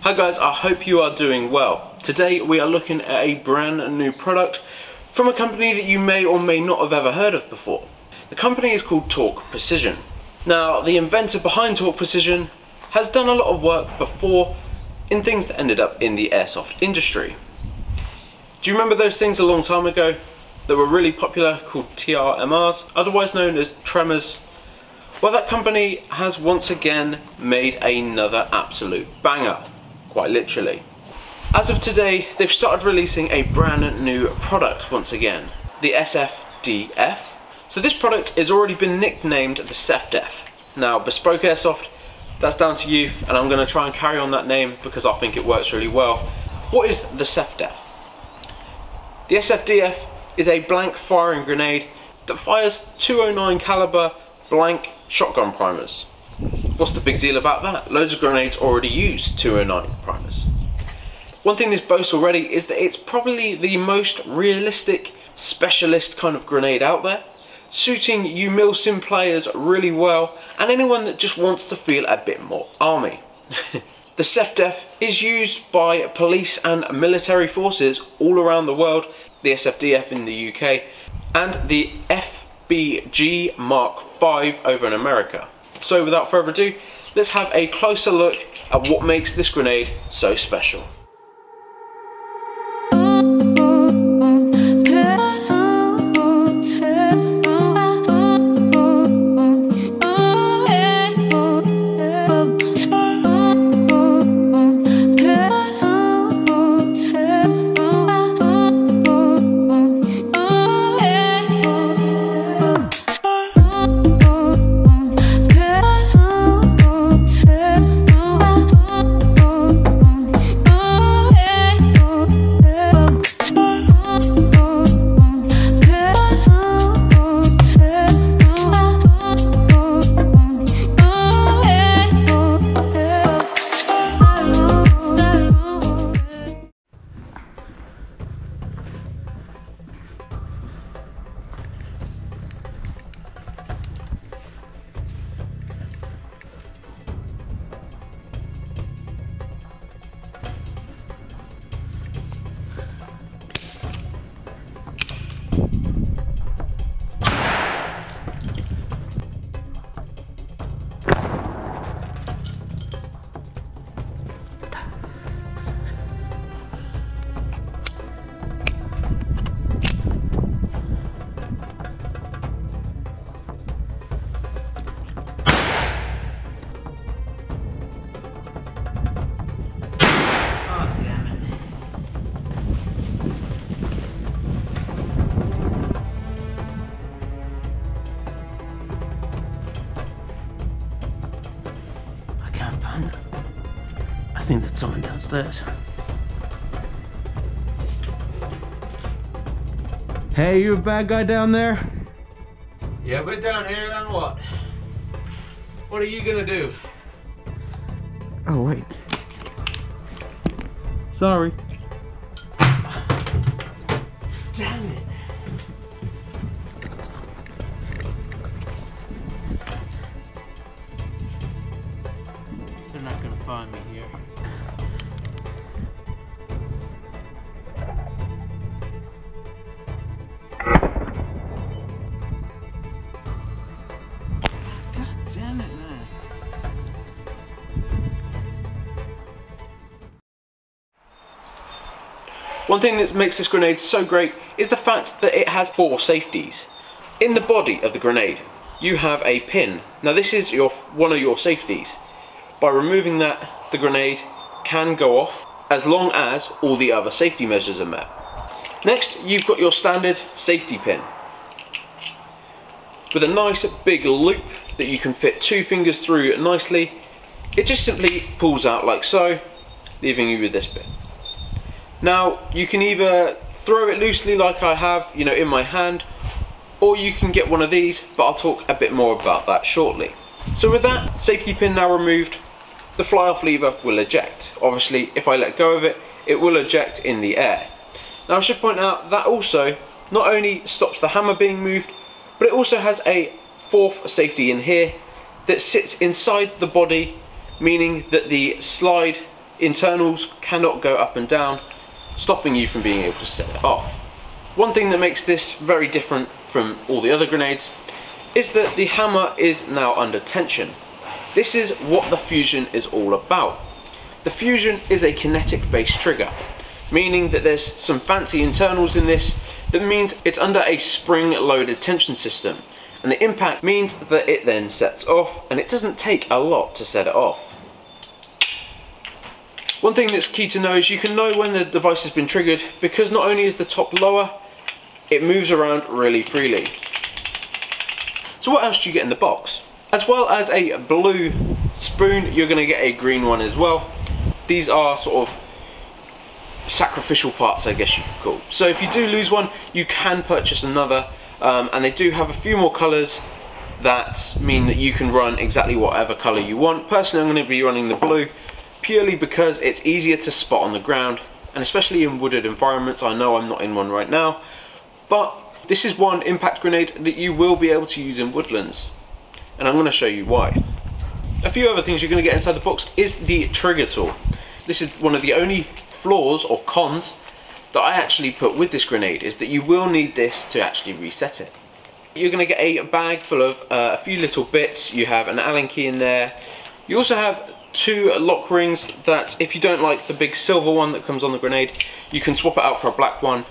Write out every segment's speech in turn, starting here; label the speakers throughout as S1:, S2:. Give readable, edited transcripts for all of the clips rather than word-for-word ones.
S1: Hi guys, I hope you are doing well. Today we are looking at a brand new product from a company that you may or may not have ever heard of before. The company is called Torc Precision. Now, the inventor behind Torc Precision has done a lot of work before in things that ended up in the airsoft industry. Do you remember those things a long time ago that were really popular called TRMRs, otherwise known as tremors? Well, that company has once again made another absolute banger. Quite literally. As of today, they've started releasing a brand new product once again, the SFDF. So this product has already been nicknamed the SFDF. Now, Bespoke Airsoft, that's down to you, and I'm going to try and carry on that name because I think it works really well. What is the SFDF? The SFDF is a blank firing grenade that fires 209 caliber blank shotgun primers. What's the big deal about that? Loads of grenades already use 209 primers. One thing this boasts already is that it's probably the most realistic specialist kind of grenade out there, suiting you milsim players really well and anyone that just wants to feel a bit more army. The SFDF is used by police and military forces all around the world, the SFDF in the UK and the FBG Mark V over in America. So without further ado, let's have a closer look at what makes this grenade so special. I think that's someone downstairs.
S2: Hey, you a bad guy down there?
S1: Yeah, we're down here and what? What are you gonna do?
S2: Oh, wait. Sorry.
S1: Damn it. They're not gonna find me here. God damn it, man. One thing that makes this grenade so great is the fact that it has 4 safeties. In the body of the grenade, you have a pin. Now this is one of your safeties. By removing that, the grenade can go off as long as all the other safety measures are met. Next, you've got your standard safety pin with a nice big loop that you can fit 2 fingers through nicely. It just simply pulls out like so, leaving you with this bit. Now, you can either throw it loosely like I have, you know, in my hand, or you can get one of these, but I'll talk a bit more about that shortly. So with that safety pin now removed, the fly off lever will eject. Obviously, if I let go of it, it will eject in the air. Now I should point out that also not only stops the hammer being moved, but it also has a 4th safety in here that sits inside the body, meaning that the slide internals cannot go up and down, stopping you from being able to set it off. One thing that makes this very different from all the other grenades is that the hammer is now under tension. This is what the Fusion is all about. The Fusion is a kinetic based trigger, meaning that there's some fancy internals in this that means it's under a spring loaded tension system, and the impact means that it then sets off, and it doesn't take a lot to set it off. One thing that's key to know is you can know when the device has been triggered because not only is the top lower, it moves around really freely. So what else do you get in the box? As well as a blue spoon, you're going to get a green one as well. These are sort of sacrificial parts, I guess you could call. So if you do lose one, you can purchase another, and they do have a few more colours that mean that you can run exactly whatever colour you want. Personally, I'm going to be running the blue purely because it's easier to spot on the ground, and especially in wooded environments. I know I'm not in one right now, but this is one impact grenade that you will be able to use in woodlands, and I'm going to show you why. A few other things you're going to get inside the box is the trigger tool. This is one of the only flaws or cons that I actually put with this grenade, is that you will need this to actually reset it. You're going to get a bag full of a few little bits. You have an Allen key in there. You also have 2 lock rings that, if you don't like the big silver one that comes on the grenade, you can swap it out for a black one.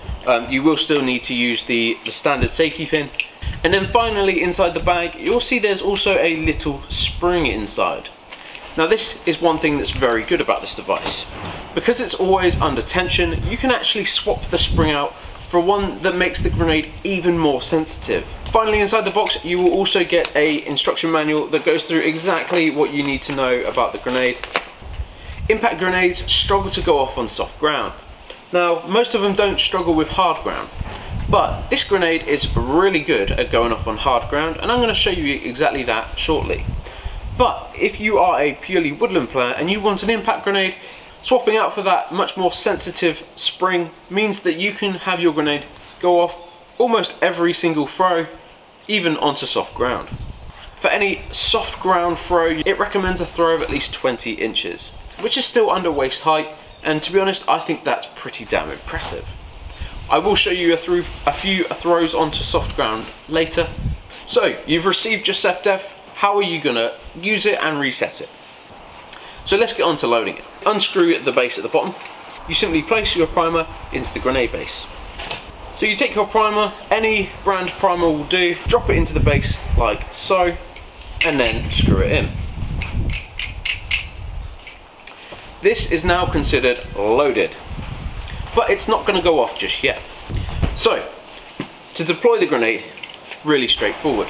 S1: You will still need to use the standard safety pin. And then finally, inside the bag, you'll see there's also a little spring inside. Now this is one thing that's very good about this device. Because it's always under tension, you can actually swap the spring out for one that makes the grenade even more sensitive. Finally, inside the box, you will also get an instruction manual that goes through exactly what you need to know about the grenade. Impact grenades struggle to go off on soft ground. Now, most of them don't struggle with hard ground, but this grenade is really good at going off on hard ground, and I'm going to show you exactly that shortly. But if you are a purely woodland player and you want an impact grenade, swapping out for that much more sensitive spring means that you can have your grenade go off almost every single throw, even onto soft ground. For any soft ground throw, it recommends a throw of at least 20 inches, which is still under waist height, and to be honest, I think that's pretty damn impressive. I will show you a few throws onto soft ground later. So, you've received your SEFDEF. How are you going to use it and reset it? So let's get on to loading it. Unscrew the base at the bottom. You simply place your primer into the grenade base. So you take your primer, any brand primer will do, drop it into the base like so, and then screw it in. This is now considered loaded, but it's not going to go off just yet. So, to deploy the grenade, really straightforward.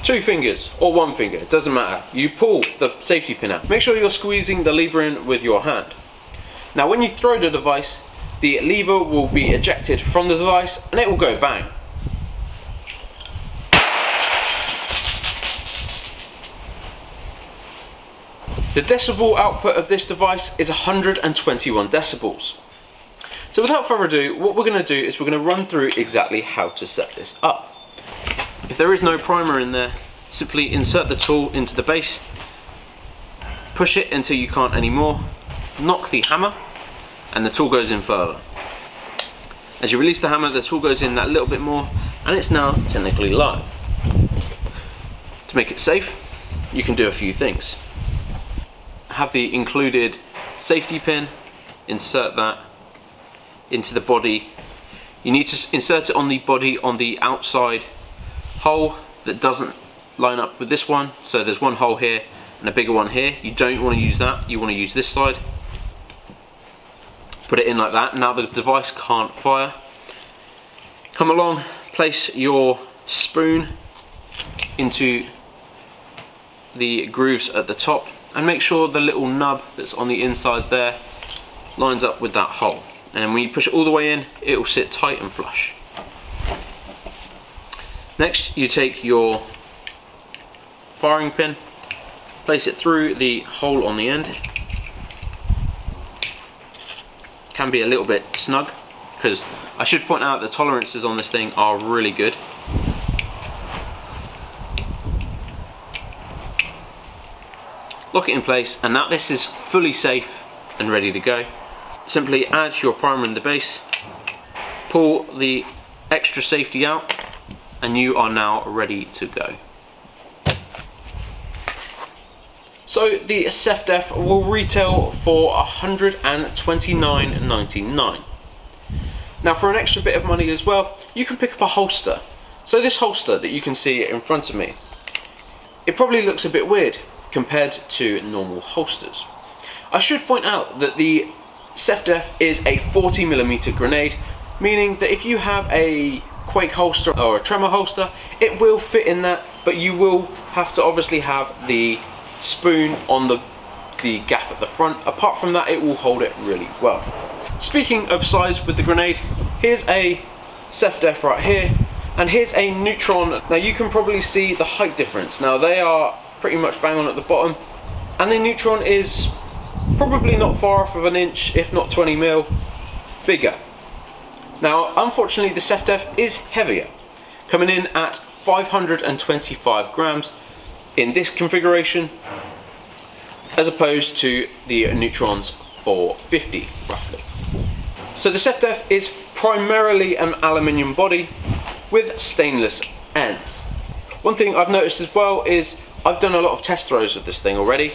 S1: 2 fingers or 1 finger, it doesn't matter. You pull the safety pin out. Make sure you're squeezing the lever in with your hand. Now when you throw the device, the lever will be ejected from the device and it will go bang. The decibel output of this device is 121 decibels. So without further ado, what we're going to do is we're going to run through exactly how to set this up. If there is no primer in there, simply insert the tool into the base, push it until you can't anymore, knock the hammer, and the tool goes in further. As you release the hammer, the tool goes in that little bit more, and it's now technically live. To make it safe, you can do a few things. Have the included safety pin, insert that into the body. You need to insert it on the body on the outside hole that doesn't line up with this one. So there's one hole here and a bigger one here. You don't want to use that, you want to use this side. Put it in like that. Now the device can't fire. Come along, place your spoon into the grooves at the top and make sure the little nub that's on the inside there lines up with that hole. And when you push it all the way in, it will sit tight and flush. Next, you take your firing pin, place it through the hole on the end. Can be a little bit snug, because I should point out the tolerances on this thing are really good. lock it in place, and now this is fully safe and ready to go. Simply add your primer in the base, pull the extra safety out, and you are now ready to go. So the SEFDEF will retail for $129.99. Now for an extra bit of money as well, you can pick up a holster. So this holster that you can see in front of me, it probably looks a bit weird compared to normal holsters. I should point out that the SEFDEF is a 40mm grenade, meaning that if you have a Quake holster or a Tremor holster, it will fit in that, but you will have to obviously have the spoon on the gap at the front. Apart from that, it will hold it really well. Speaking of size with the grenade, here's a SEFDEF right here, and here's a Neutron. Now you can probably see the height difference. Now they are pretty much bang on at the bottom, and the Neutron is probably not far off of an inch, if not 20mm bigger. Now unfortunately the SEFDEF is heavier, coming in at 525 grams in this configuration, as opposed to the Neutron's 450 roughly. So the SEFDEF is primarily an aluminium body with stainless ends. One thing I've noticed as well is I've done a lot of test throws with this thing already,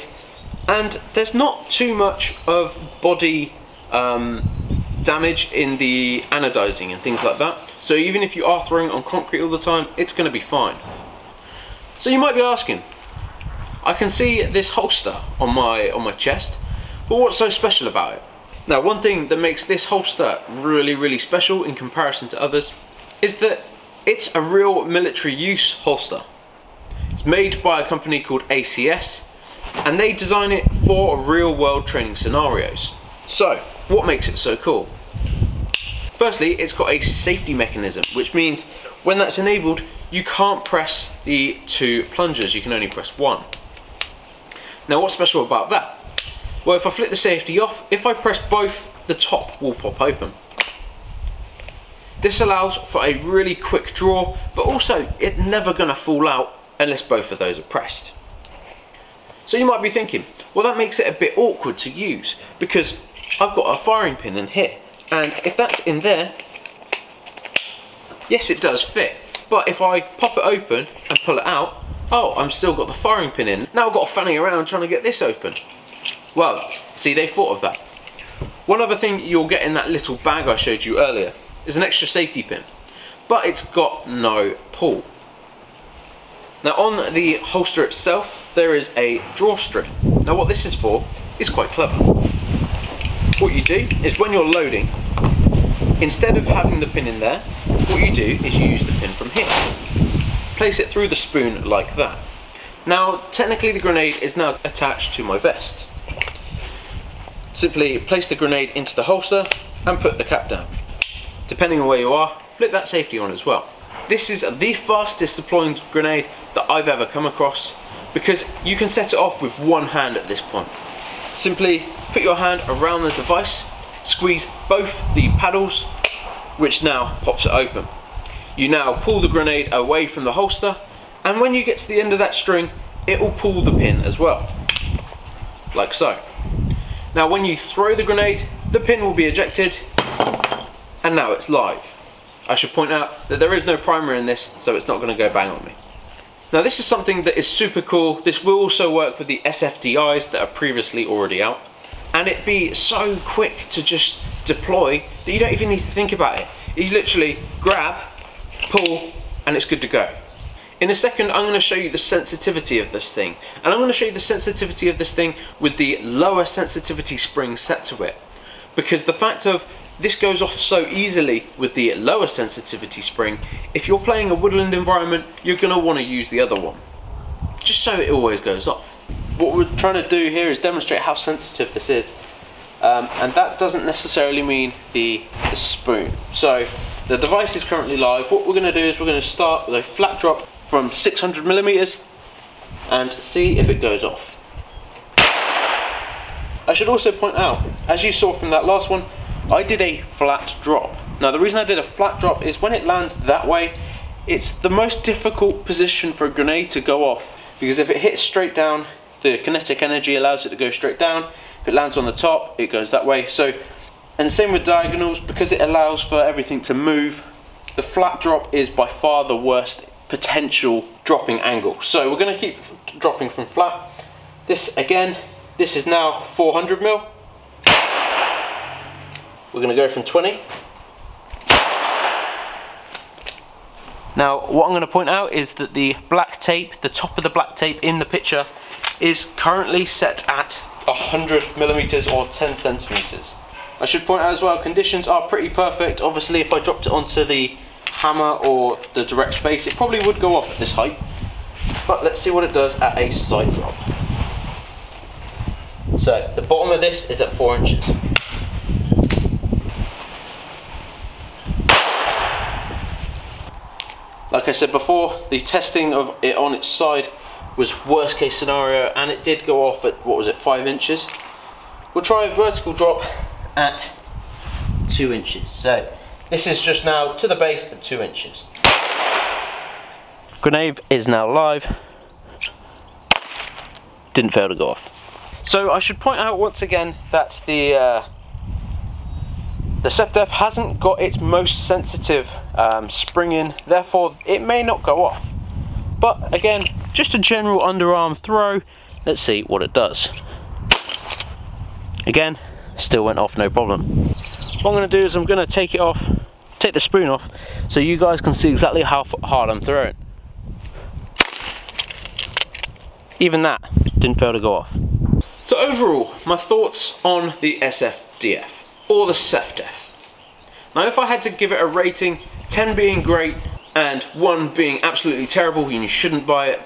S1: and there's not too much of body damage in the anodizing and things like that. So even if you are throwing on concrete all the time, it's going to be fine. So you might be asking, I can see this holster on my chest, but what's so special about it? Now one thing that makes this holster really special in comparison to others is that it's a real military use holster. It's made by a company called ACS, and they design it for real world training scenarios. So what makes it so cool? Firstly, it's got a safety mechanism, which means when that's enabled, you can't press the 2 plungers, you can only press 1. Now what's special about that? Well, if I flick the safety off, if I press both, the top will pop open. This allows for a really quick draw, but also it's never going to fall out unless both of those are pressed. So you might be thinking, well that makes it a bit awkward to use because I've got a firing pin in here, and if that's in there, yes it does fit, but if I pop it open and pull it out, oh, I'm still got the firing pin in. Now I've got to fanning around trying to get this open. Well, see, they thought of that. One other thing you'll get in that little bag I showed you earlier is an extra safety pin, but it's got no pull. Now on the holster itself, there is a drawstring. Now what this is for is quite clever. What you do is when you're loading, instead of having the pin in there, what you do is you use the pin from here. Place it through the spoon like that. Now technically the grenade is now attached to my vest. Simply place the grenade into the holster and put the cap down. Depending on where you are, flip that safety on as well. This is the fastest deploying grenade that I've ever come across, because you can set it off with one hand at this point. Simply put your hand around the device, squeeze both the paddles, which now pops it open. You now pull the grenade away from the holster, and when you get to the end of that string, it will pull the pin as well, like so. Now when you throw the grenade, the pin will be ejected, and now it's live. I should point out that there is no primer in this, so it's not going to go bang on me. Now this is something that is super cool. This will also work with the SFDIs that are previously already out, and it'd be so quick to just deploy that you don't even need to think about it. You literally grab, pull, and it's good to go. In a second I'm going to show you the sensitivity of this thing, and I'm going to show you the sensitivity of this thing with the lower sensitivity spring set to it, because the fact of this goes off so easily with the lower sensitivity spring, if you're playing a woodland environment, you're going to want to use the other one, just so it always goes off. What we're trying to do here is demonstrate how sensitive this is, and that doesn't necessarily mean the spoon. So the device is currently live. What we're going to do is we're going to start with a flat drop from 600mm and see if it goes off. I should also point out, as you saw from that last one, I did a flat drop. Now the reason I did a flat drop is when it lands that way, it's the most difficult position for a grenade to go off, because if it hits straight down, the kinetic energy allows it to go straight down. If it lands on the top, it goes that way. So, and same with diagonals, because it allows for everything to move. The flat drop is by far the worst potential dropping angle. So we're going to keep dropping from flat. This again, this is now 400 mil. We're going to go from 20. Now what I'm going to point out is that the black tape, the top of the black tape in the picture, is currently set at 100 millimeters or 10 centimeters. I should point out as well, conditions are pretty perfect. Obviously if I dropped it onto the hammer or the direct base, it probably would go off at this height. But let's see what it does at a side drop. So the bottom of this is at 4 inches. Like I said before, the testing of it on its side was worst case scenario, and it did go off at, what was it, 5 inches. We'll try a vertical drop at 2 inches. So this is just now to the base at 2 inches. Grenade is now live. Didn't fail to go off. So I should point out once again that the SEFDEF hasn't got its most sensitive spring in, therefore it may not go off. But again, just a general underarm throw. Let's see what it does. Again, still went off no problem. What I'm going to do is I'm going to take it off, take the spoon off, so you guys can see exactly how hard I'm throwing. Even that didn't fail to go off. So overall, my thoughts on the SFDF, or the SEFDEF. Now if I had to give it a rating, 10 being great and 1 being absolutely terrible and you shouldn't buy it,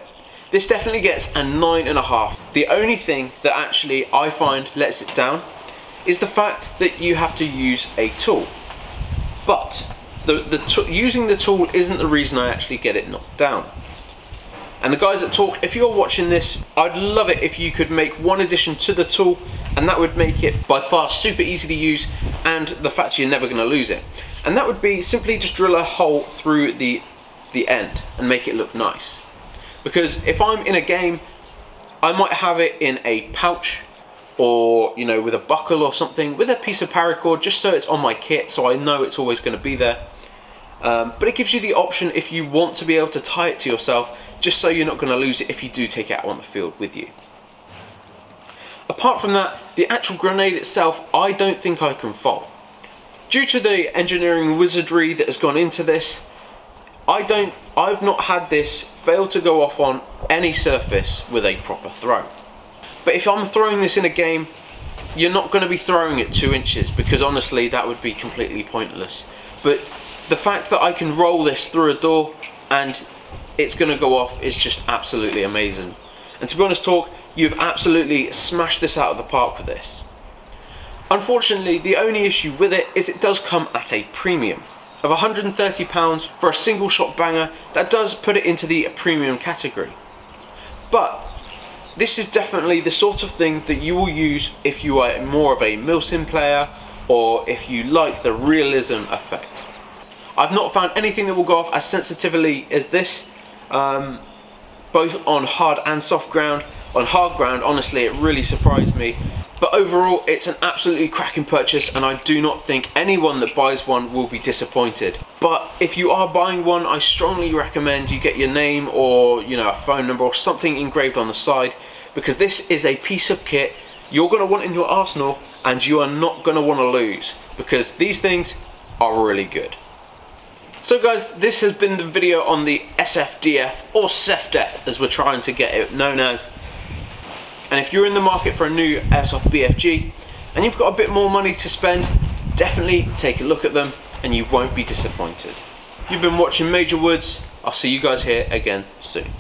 S1: this definitely gets a 9.5. The only thing that actually I find lets it down is the fact that you have to use a tool. But using the tool isn't the reason I actually get it knocked down. And the guys at Torc, if you're watching this, I'd love it if you could make one addition to the tool, and that would make it by far super easy to use, and the fact you're never going to lose it. And that would be simply just drill a hole through the end and make it look nice. Because if I'm in a game, I might have it in a pouch, or you know, with a buckle or something, with a piece of paracord, just so it's on my kit, so I know it's always going to be there. But it gives you the option if you want to be able to tie it to yourself, just so you're not going to lose it if you do take it out on the field with you. Apart from that, the actual grenade itself, I don't think I can fault. Due to the engineering wizardry that has gone into this, I've not had this fail to go off on any surface with a proper throw. But if I'm throwing this in a game, you're not going to be throwing it 2 inches, because honestly that would be completely pointless. But the fact that I can roll this through a door and it's going to go off is just absolutely amazing. And to be honest, Torc, you've absolutely smashed this out of the park with this. Unfortunately, the only issue with it is it does come at a premium of £130 for a single shot banger. That does put it into the premium category. But this is definitely the sort of thing that you will use if you are more of a milsim player, or if you like the realism effect. I've not found anything that will go off as sensitively as this, both on hard and soft ground. On hard ground, honestly, it really surprised me. But overall, it's an absolutely cracking purchase, and I do not think anyone that buys one will be disappointed. But if you are buying one, I strongly recommend you get your name, or you know, a phone number or something engraved on the side, because this is a piece of kit you're going to want in your arsenal, and you are not going to want to lose, because these things are really good. So guys, this has been the video on the SFDF, or SEFDEF as we're trying to get it known as. And if you're in the market for a new Airsoft BFG and you've got a bit more money to spend, definitely take a look at them and you won't be disappointed. You've been watching Major Woods. I'll see you guys here again soon.